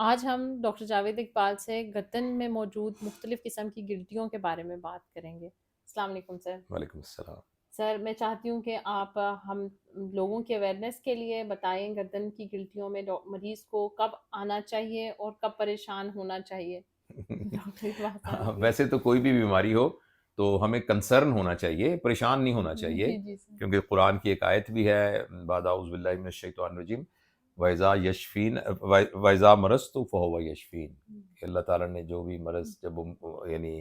आज हम डॉक्टर जावेद इकबाल से गर्दन में मौजूद मुख्तलिफ किस्म की गिल्टियों के बारे में बात करेंगे। अस्सलाम वालेकुम सर। वालेकुम अस्सलाम। सर, मैं चाहती हूँ कि आप हम लोगों की अवेयरनेस के लिए बताएं गर्दन की गिल्टियों में मरीज को कब आना चाहिए और कब परेशान होना चाहिए। डॉक्टर इकबाल साहब हाँ, प्लीज। वैसे तो कोई भी बीमारी हो तो हमें कंसर्न होना चाहिए, परेशान नहीं होना चाहिए, जी जी सर। क्योंकि कुरान की एक आयत भी है, बाद औज़ु बिल्लाहि मिनश शैतानिर रजीम, वइज़ा यशफ़ीन वइज़ा मरज़तु फ़हुव यशफ़ीन। अल्लाह ताला ने जो भी मरज़ जब वो यानी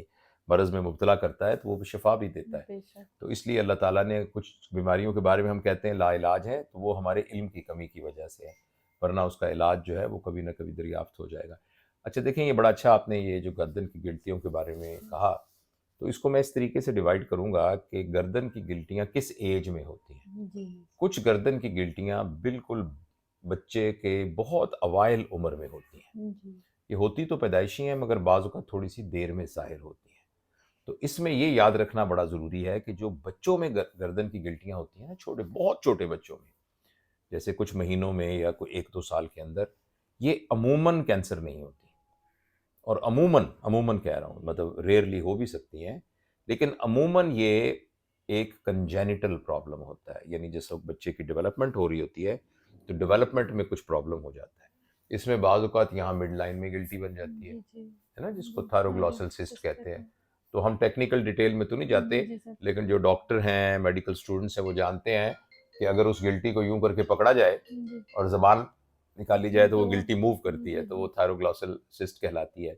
मरज़ में मुब्तला करता है तो वो शिफा भी देता है। बेशक। तो इसलिए अल्लाह ताला ने कुछ बीमारियों के बारे में हम कहते हैं लाइलाज है, तो वो हमारे इल्म की कमी की वजह से है, वरना उसका इलाज जो है वो कभी ना कभी दरियाफ्त हो जाएगा। अच्छा देखें, ये बड़ा अच्छा आपने ये जो गर्दन की गिल्टियों के बारे में कहा, तो इसको मैं इस तरीके से डिवाइड करूँगा कि गर्दन की गिल्टियाँ किस एज में होती हैं। जी कुछ गर्दन की गिल्टियाँ बिल्कुल बच्चे के बहुत अवाइल उम्र में होती हैं। जी। ये होती तो पैदाइशी हैं, मगर बाज़ औक़ात थोड़ी-सी देर में ज़ाहिर होती हैं। तो इसमें ये याद रखना बड़ा ज़रूरी है कि जो बच्चों में गर्दन की गिल्टियाँ होती हैं ना, छोटे बहुत छोटे बच्चों में, जैसे कुछ महीनों में या कोई 1-2 साल के अंदर, ये अमूमन कैंसर नहीं होती। और अमूमन अमूमन कह रहा हूँ, मतलब रेयरली हो भी सकती हैं, लेकिन अमूमन ये एक कंजेनिटल प्रॉब्लम होता है, यानी जैसे बच्चे की डेवलपमेंट हो रही होती है, तो डेवलपमेंट में कुछ प्रॉब्लम हो जाता है। इसमें बाज़ औक़ात यहाँ मिड लाइन में गिल्टी बन जाती जी जी। है ना, जिसको जी हाँ जी, थायरोग्लॉसल सिस्ट सिस्ट कहते कहते हैं। हैं। तो हम टेक्निकल डिटेल में तो नहीं जाते, जी जी सर। लेकिन जो डॉक्टर हैं, मेडिकल स्टूडेंट्स हैं, वो जानते हैं कि अगर उस गिल्टी को यूँ करके पकड़ा जाए जी। और ज़बान निकाली जाए तो वो तो गिल्टी मूव करती है, जी तो वो जी। थायरोग्लॉसल सिस्ट कहलाती है।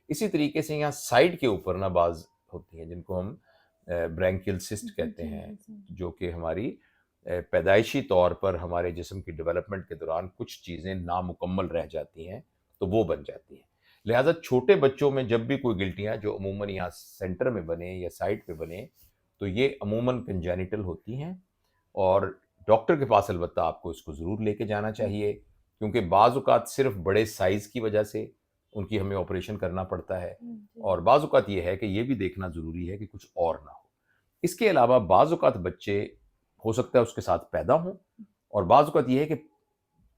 इसी तरीके से यहाँ साइड के ऊपर ना बाज़ होती हैं, जिनको हम ब्रैंकियल सिस्ट जी कहते जी हैं, जी सर। जो कि हमारी पैदाइशी तौर पर हमारे जिस्म की डेवलपमेंट के दौरान कुछ चीज़ें नामुकम्मल रह जाती हैं, तो वो बन जाती हैं। लिहाज़ा छोटे बच्चों में जब भी कोई गिल्टियाँ जो अमूमन यहाँ सेंटर में बने या साइड पे बने, तो ये अमूमन कंजेनिटल होती हैं, और डॉक्टर के पास अलबत्ता आपको इसको ज़रूर लेके जाना चाहिए, क्योंकि बाज़ औक़ात सिर्फ़ बड़े साइज़ की वजह से उनकी हमें ऑपरेशन करना पड़ता है, जी। और बाज़ औक़ात ये है कि ये भी देखना ज़रूरी है कि कुछ और ना हो। इसके अलावा बाज़ औक़ात बच्चे हो सकता है उसके साथ पैदा हों, और बाज़ औक़ात ये है कि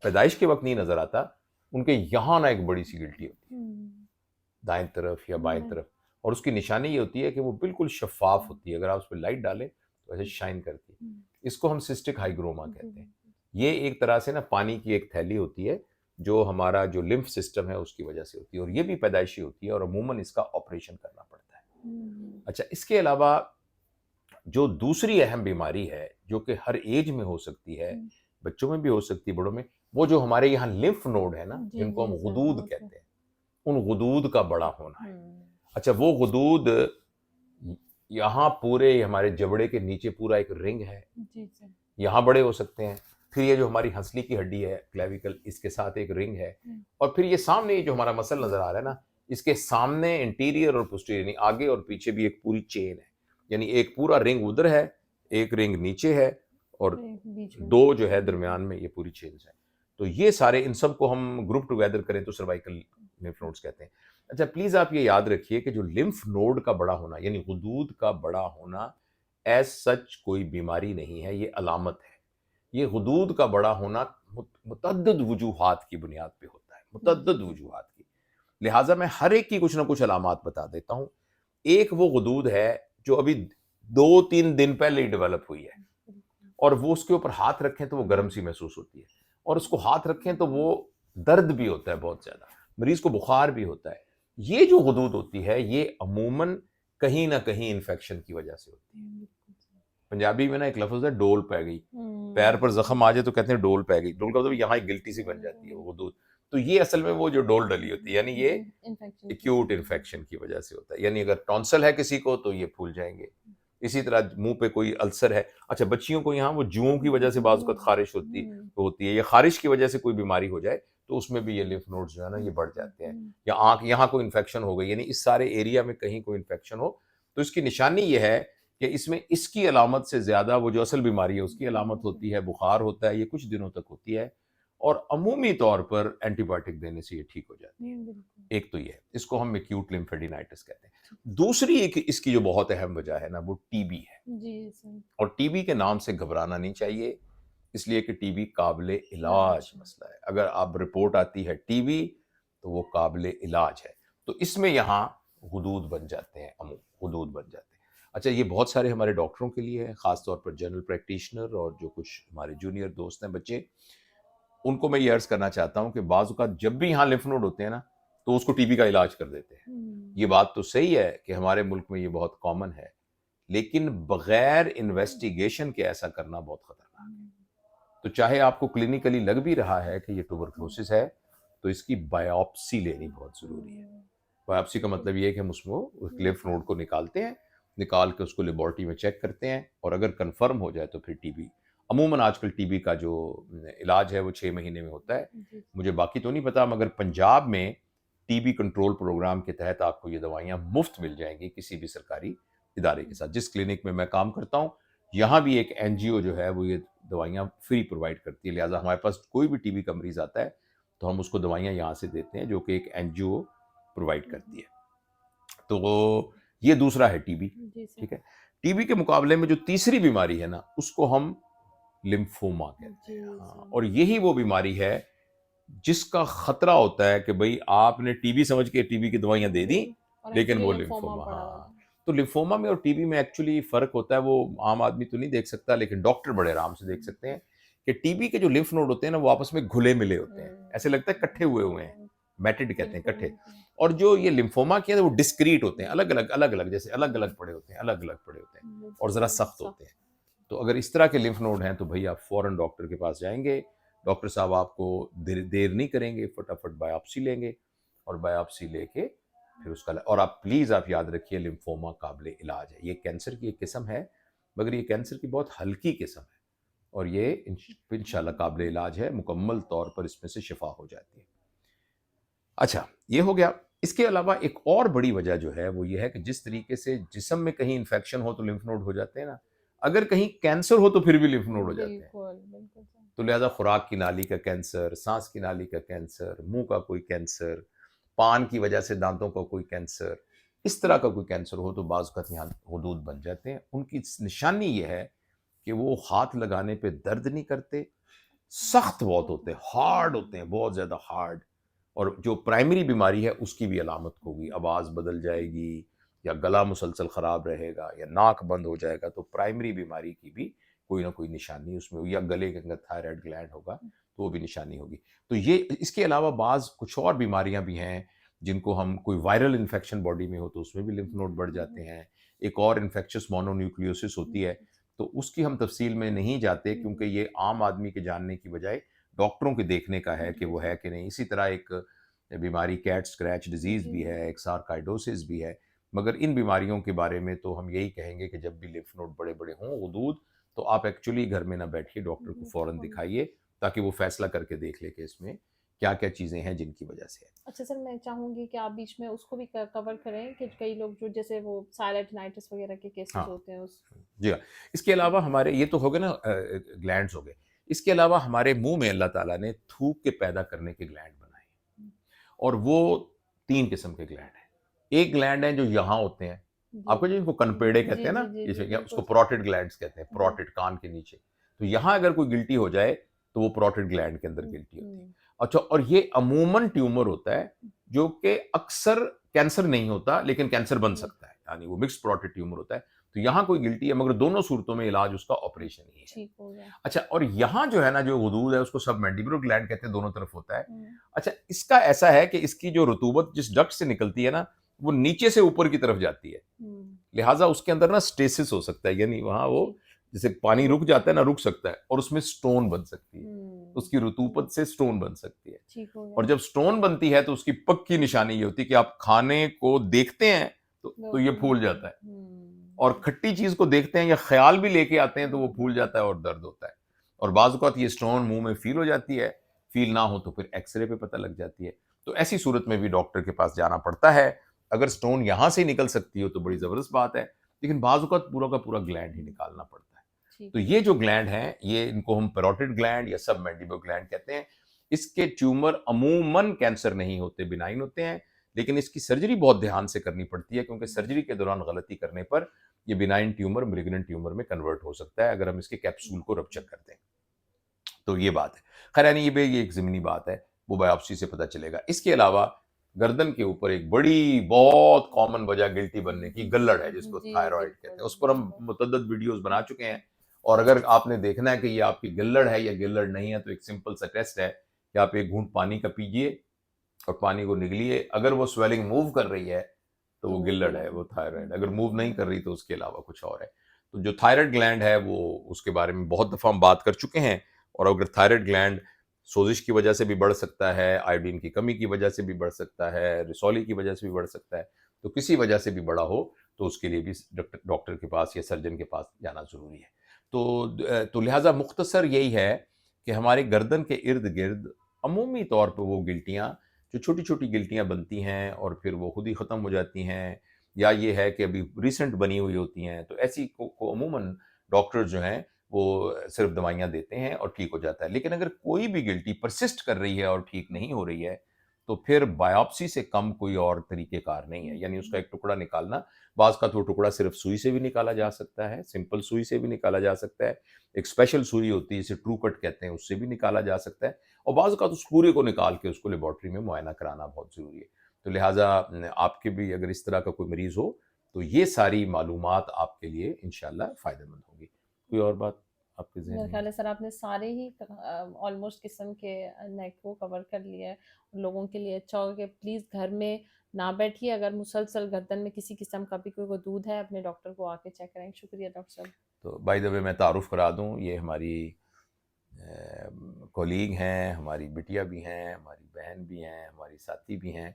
पैदाइश के वक़्त नहीं नज़र आता, उनके यहाँ ना एक बड़ी-सी गिल्टी होती है, हुँ। दाएँ तरफ या बाएँ मैं तरफ, और उसकी निशानी ये होती है कि वो बिल्कुल शफ़ाफ़ होती है, अगर आप उस पे लाइट डालें, तो ऐसे शाइन करती है। हुँ। इसको हम सिस्टिक हाइग्रोमा जी। कहते हैं। ये एक तरह से ना पानी की एक थैली होती है, जो हमारा जो लिम्फ सिस्टम है उसकी वजह से होती है, और ये भी पैदाइशी होती है, और अमूमन इसका ऑपरेशन करना पड़ता है। हुँ। अच्छा, इसके अलावा जो दूसरी अहम बीमारी है, जो कि हर ऐज में हो सकती है, हुँ। बच्चों में भी हो सकती है, बड़ों में, वो जो हमारे यहाँ लिम्फ नोड है ना, जी जिनको जी हम सर, गुदूद वो सर। कहते हैं, उन गुदूद का बड़ा होना है। हुँ। अच्छा, वो गुदूद यहाँ पूरे हमारे जबड़े के नीचे पूरा एक रिंग है, जी सर। यहाँ बड़े हो सकते हैं। फिर ये जो हमारी हंसली की हड्डी है, क्लेविकल, इसके साथ एक रिंग है, हुँ। और फिर ये सामने ये जो हमारा मसल नज़र आ रहा है ना, इसके सामने इंटीरियर और पोस्टीरियर यानी आगे और पीछे भी एक पूरी चेन है। यानी एक पूरा रिंग उधर है, एक रिंग नीचे है, और एक बीच में। 2 जो है जी। दरमियान में, ये पूरी चेन्स हैं। तो ये सारे इन सबको हम ग्रुप टुगेदर करें तो सर्वाइकल लिम्फ नोड्स कहते हैं। अच्छा, प्लीज़ आप ये याद रखिए कि जो लिम्फ नोड का बड़ा होना, यानी गुदूद का बड़ा होना, एज़ सच कोई बीमारी नहीं है, ये अलामत है। ये गुदूद का बड़ा होना मुतअद्दिद वजूहात की बुनियाद पे होता है, जी मुतअद्दिद जी। वजूहात की। लिहाज़ा मैं हर एक की कुछ ना कुछ अलामात बता देता हूँ। एक वो गुदूद है जो अभी 2-3 दिन पहले ही डेवलप हुई है, बिल्कुल। और वो उसके ऊपर हाथ रखें तो वो गर्म सी महसूस होती है, और उसको हाथ रखें तो वो दर्द भी होता है बहुत ज़्यादा, मरीज़ को बुखार भी होता है। ये जो गुदूद होती है, ये अमूमन कहीं न कहीं इन्फेक्शन की वजह से होती है। बिल्कुल सर। पंजाबी में ना एक लफ्ज़ है डोल पै गई। पैर हुँ। पर ज़ख्म आ जाए तो कहते हैं डोल पै गई। डोल का मतलब यहाँ एक गिल्टी सी बन जाती है वो दूध। तो ये असल में वो जो डोल डली होती है, यानी ये इन्फेक्शन की एक्यूट वजह से। इन्फेक्शन की वजह से होता है। यानी अगर टॉन्सिल है किसी को तो ये फूल जाएँगे। इसी तरह मुँह पे कोई अल्सर है। अच्छा, बच्चियों को यहाँ वो जुओं की वजह से बाज़ जो। औक़ात ख़ारिश हुँ। होती है, या ख़ारिश की वजह से कोई बीमारी हो जाए, तो उसमें भी ये लिम्फ नोड्स जो है ना ये बढ़ जाते हैं। या आँख, यहाँ कोई इन्फेक्शन हो गई, यानी इस सारे एरिया में कहीं कोई इन्फेक्शन हो, तो इसकी निशानी ये है कि इसमें इसकी अलामत से ज़्यादा वो जो असल बीमारी है उसकी अलामत होती है, बुखार होता है, ये कुछ दिनों तक होती है, और अमूमी तौर पर एंटीबायोटिक देने से ये ठीक हो जाती है। बिल्कुल। एक तो ये है, इसको हम एक्यूट लिम्फेडिनाइटिस कहते हैं। दूसरी एक इसकी जो बहुत अहम वजह है ना, वो टीबी है, जी सर। और टीबी के नाम से घबराना नहीं चाहिए, इसलिए कि टीबी काबिले इलाज इलाज है। मसला है। अगर आप रिपोर्ट आती है टीबी, तो वो काबिल इलाज है। तो इसमें यहाँ हुदूद बन जाते हैं, हुदूद बन जाते हैं। अच्छा, ये बहुत सारे हमारे डॉक्टरों के लिए है, ख़ास तौर पर जनरल प्रैक्टिशनर और जो कुछ हमारे जूनियर दोस्त हैं बच्चे, उनको मैं ये अर्ज़ करना चाहता हूँ कि बाज़ औक़ात जब भी यहाँ लिम्फ नोड होते हैं ना, तो उसको टीबी का इलाज कर देते हैं। ये बात तो सही है कि हमारे मुल्क में ये बहुत कॉमन है, लेकिन बग़ैर इन्वेस्टिगेशन के ऐसा करना बहुत ख़तरनाक है। तो चाहे आपको क्लिनिकली लग भी रहा है कि ये ट्यूबरकुलोसिस है, तो इसकी बायोप्सी लेनी बहुत ज़रूरी है। बायोप्सी का मतलब ये है कि हम उसमें उस लिम्फ नोड को निकालते हैं, निकाल के उसको लेबॉरेटरी में चेक करते हैं और अगर कन्फर्म हो जाए तो फिर टीबी, अमूमन आजकल टीबी का जो इलाज है वो 6 महीने में होता है। मुझे बाकी तो नहीं पता, मगर पंजाब में टीबी कंट्रोल प्रोग्राम के तहत आपको ये दवाइयाँ मुफ्त मिल जाएंगी किसी भी सरकारी इदारे के साथ। जिस क्लिनिक में मैं काम करता हूँ, यहाँ भी एक एनजीओ जो है वो ये दवाइयाँ फ्री प्रोवाइड करती है। लिहाजा हमारे पास कोई भी टीबी का मरीज आता है तो हम उसको दवाइयाँ यहाँ से देते हैं, जो कि एक एनजीओ प्रोवाइड करती है। तो ये दूसरा है टीबी, ठीक है। टीबी के मुकाबले में जो तीसरी बीमारी है ना, उसको हम लिम्फोमा कहते हैं। हाँ, और यही वो बीमारी है जिसका खतरा होता है कि भाई आपने टीबी समझ के टीबी की दवाइयां दे दी, लेकिन वो लिम्फोमा। हाँ, तो लिम्फोमा में और टीबी में एक्चुअली फर्क होता है, वो आम आदमी तो नहीं देख सकता, लेकिन डॉक्टर बड़े आराम से देख सकते हैं कि टीबी के जो लिम्फ नोड होते हैं ना, वो आपस में घुले मिले होते हैं, ऐसे लगता है इकट्ठे हुए हुए हैं, मैटेड कहते हैं, इकट्ठे। और जो ये लिम्फोमा के हैं वो डिस्क्रीट होते हैं, अलग अलग जैसे अलग अलग पड़े होते हैं, अलग अलग पड़े होते हैं और जरा सख्त होते हैं। तो अगर इस तरह के लिम्फ नोड हैं तो भाई आप फौरन डॉक्टर के पास जाएंगे, डॉक्टर साहब आपको देर नहीं करेंगे, फटाफट बायोप्सी लेंगे और बायोप्सी लेके फिर उसका, और आप प्लीज़ आप याद रखिए लिम्फोमा काबिल इलाज है। ये कैंसर की एक किस्म है, मगर ये कैंसर की बहुत हल्की किस्म है और ये इंशाल्लाह काबिल इलाज है, मुकम्मल तौर पर इसमें से शिफा हो जाती है। अच्छा, ये हो गया। इसके अलावा एक और बड़ी वजह जो है वो ये है कि जिस तरीके से जिस्म में कहीं इन्फेक्शन हो तो लिम्फ नोड हो जाते हैं ना, अगर कहीं कैंसर हो तो फिर भी लिम्फ नोड हो जाते हैं। बिल्कुल। तो लिहाजा खुराक की नाली का कैंसर, सांस की नाली का कैंसर, मुंह का कोई कैंसर, पान की वजह से दांतों का कोई कैंसर, इस तरह का कोई कैंसर हो तो बाज़ औक़ात यहाँ हुदूद बन जाते हैं। उनकी निशानी ये है कि वो हाथ लगाने पे दर्द नहीं करते, सख्त बहुत होते हैं, हार्ड होते हैं, बहुत ज़्यादा हार्ड। और जो प्राइमरी बीमारी है उसकी भी अलामत होगी, आवाज़ बदल जाएगी या गला मुसलसल ख़राब रहेगा या नाक बंद हो जाएगा। तो प्राइमरी बीमारी की भी कोई ना कोई निशानी उसमें, या गले के अंदर थायराइड ग्लैंड होगा तो वो भी निशानी होगी। तो ये, इसके अलावा बाज़ कुछ और बीमारियां भी हैं जिनको हम, कोई वायरल इन्फेक्शन बॉडी में हो तो उसमें भी लिम्फ नोड बढ़ जाते हैं। एक और इन्फेक्शियस मोनोन्यूक्लियोसिस होती है, तो उसकी हम तफसील में नहीं जाते क्योंकि ये आम आदमी के जानने की बजाय डॉक्टरों के देखने का है कि वो है कि नहीं। इसी तरह एक बीमारी कैट स्क्रैच डिजीज़ भी है, एक सार्काइडोसिस भी है। मगर इन बीमारियों के बारे में तो हम यही कहेंगे कि जब भी लिम्फ नोड बड़े बड़े हों, हुदूद, तो आप एक्चुअली घर में ना बैठिए, डॉक्टर को फ़ौरन दिखाइए ताकि वो फैसला करके देख ले कि इसमें क्या-क्या चीज़ें हैं जिनकी वजह से है। अच्छा सर, मैं चाहूँगी कि आप बीच में उसको भी कवर करें कि कई लोग जो जैसे वो साइलेंटाइटिस वगैरह के केसेस हाँ, होते हैं उस। जी हाँ। इसके अलावा हमारे ये तो हो गए ना ग्लैंड्स हो गए। इसके अलावा हमारे मुँह में अल्लाह ताला ने थूक के पैदा करने के ग्लैंड बनाए हैं और वो 3 किस्म के ग्लैंड हैं। एक ग्लैंड है जो यहाँ होते हैं, आपको जिनको कनपेड़े कहते हैं ना, जैसे या उसको पैरोटिड ग्लैंड्स कहते हैं, पैरोटिड कान के नीचे। तो यहाँ अगर कोई गिल्टी हो जाए तो वो पैरोटिड ग्लैंड के अंदर गिल्टी होती है। अच्छा, और ये अमूमन ट्यूमर होता है जो कि अक्सर कैंसर नहीं होता लेकिन कैंसर बन सकता है, यानी वो मिक्स्ड पैरोटिड ट्यूमर होता है। तो यहाँ कोई गिल्टी है, मगर दोनों सूरतों में इलाज उसका ऑपरेशन ही है। ठीक हो गया। अच्छा, और यहाँ जो है ना, जो हुदूद है उसको सबमैंडिबुलर ग्लैंड कहते हैं, दोनों तरफ होता है। अच्छा, इसका ऐसा है कि इसकी जो रुतूबत जिस डक्ट से निकलती है ना, वो नीचे से ऊपर की तरफ जाती है, लिहाजा उसके अंदर ना स्टेसिस हो सकता है, यानी वहाँ वो जैसे पानी रुक जाता है ना, रुक सकता है और उसमें स्टोन बन सकती है। उसकी रुतूबत से स्टोन बन सकती है। और जब स्टोन बनती है तो उसकी पक्की निशानी ये होती है कि आप खाने को देखते हैं तो ये फूल जाता है, और खट्टी चीज को देखते हैं या ख्याल भी लेके आते हैं तो वो फूल जाता है और दर्द होता है। और बाज़ औक़ात ये स्टोन मुंह में फील हो जाती है, फील ना हो तो फिर एक्सरे पे पता लग जाती है। तो ऐसी सूरत में भी डॉक्टर के पास जाना पड़ता है। अगर स्टोन यहाँ से निकल सकती हो तो बड़ी ज़बरदस्त बात है, लेकिन बाज़ औक़ात पूरा का पूरा ग्लैंड ही निकालना पड़ता है। तो ये जो ग्लैंड हैं, ये इनको हम पैरोटिड ग्लैंड या सबमैंडिबुलर ग्लैंड कहते हैं। इसके ट्यूमर अमूमन कैंसर नहीं होते, बिनाइन होते हैं, लेकिन इसकी सर्जरी बहुत ध्यान से करनी पड़ती है क्योंकि सर्जरी के दौरान गलती करने पर ये बिनाइन ट्यूमर मैलिग्नेंट ट्यूमर में कन्वर्ट हो सकता है अगर हम इसके कैप्सूल को रप्चर कर दें। तो ये बात है। खैर यानी ये एक ज़मीनी बात है। वो बायोप्सी से पता चलेगा। इसके अलावा गर्दन के ऊपर एक बड़ी बहुत कॉमन वजह गिल्टी बनने की गल्लड़ है, जिसको जी, थायराइड कहते बिल्कुल, हैं। उस पर हम बिल्कुल। मुतअद्दिद वीडियोस बना चुके हैं, और अगर आपने देखना है कि ये आपकी गल्लड़ है या गिल्लड़ नहीं है, तो एक सिंपल सा टेस्ट है कि आप एक घूंट पानी का पीजिए और पानी को निगलिए। अगर वो स्वेलिंग मूव कर रही है तो तो वो वो गिल्लड़ है, गिल्लड़ वो थायराइड। अगर मूव नहीं कर हुँ, रही तो उसके अलावा कुछ और है। तो जो थायराइड ग्लैंड है वो, उसके बारे में बहुत दफ़ा हम बात कर चुके हैं। और अगर थायराइड ग्लैंड सोजिश की वजह से भी बढ़ सकता है, आयोडीन की कमी की वजह से भी बढ़ सकता है, रिसौली की वजह से भी बढ़ सकता है, तो किसी वजह से भी बढ़ा हो तो उसके लिए भी डॉक्टर के पास या सर्जन के पास जाना ज़रूरी है। तो लिहाजा मुख्तसर यही है कि हमारे गर्दन के इर्द-गिर्द अमूमी तौर पे वो गिल्टियाँ, जो छोटी-छोटी गिल्टियाँ बनती हैं और फिर वो खुद ही ख़त्म हो जाती हैं, या ये है कि अभी रिसेंट बनी हुई होती हैं, तो ऐसी को अमूमन डॉक्टर जो हैं वो सिर्फ दवाइयाँ देते हैं और ठीक हो जाता है। लेकिन अगर कोई भी गिल्टी परसिस्ट कर रही है और ठीक नहीं हो रही है, तो फिर बायोप्सी से कम कोई और तरीक़ेकार नहीं है। यानी उसका एक टुकड़ा निकालना, बाज़ का तो वो टुकड़ा सिर्फ सुई से भी निकाला जा सकता है, सिंपल सुई से भी निकाला जा सकता है। एक स्पेशल सुई होती है, जिसे ट्रू कट कहते हैं, उससे भी निकाला जा सकता है। और बाज़ का तो उस पूरे को निकाल के उसको लेबॉरेटरी में मुआयना कराना बहुत ज़रूरी है। तो लिहाजा आपके भी अगर इस तरह का कोई मरीज़ हो, तो ये सारी मालूमात आपके लिए इंशाअल्लाह फ़ायदेमंद होंगी। कोई और बात आपके ज़हन मेरे में? ख्याल है सर आपने सारे ही ऑलमोस्ट किस्म के नेक को कवर कर लिया है। लोगों के लिए अच्छा होगा कि प्लीज़ घर में ना बैठिए, अगर मुसलसल गर्दन में किसी किस्म का भी कोई वदूद है, अपने डॉक्टर को आके चेक कराएँ। शुक्रिया डॉक्टर साहब। तो बाय द वे मैं तारुफ़ करा दूँ, ये हमारी कॉलीग हैं, हमारी बिटिया भी हैं, हमारी बहन भी हैं, हमारी साथी भी हैं।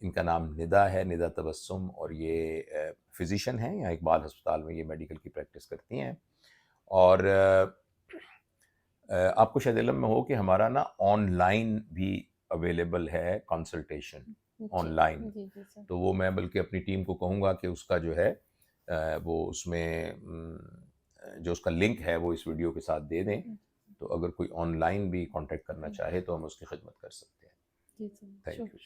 इनका नाम निदा है, निदा तबस्सुम, और ये फ़िज़िशियन हैं, यहाँ इकबाल अस्पताल में ये मेडिकल की प्रैक्टिस करती हैं। और आपको शायद इल्म में हो कि हमारा ना ऑनलाइन भी अवेलेबल है कंसल्टेशन, जी, ऑनलाइन। जी, जी सर। तो वो मैं बल्कि अपनी टीम को कहूँगा कि उसका जो है वो उसमें जो उसका लिंक है वो इस वीडियो के साथ दे दें। तो अगर कोई ऑनलाइन भी कॉन्टैक्ट करना जी, चाहे तो हम उसकी खिदमत कर सकते हैं। जी सर। Thank you.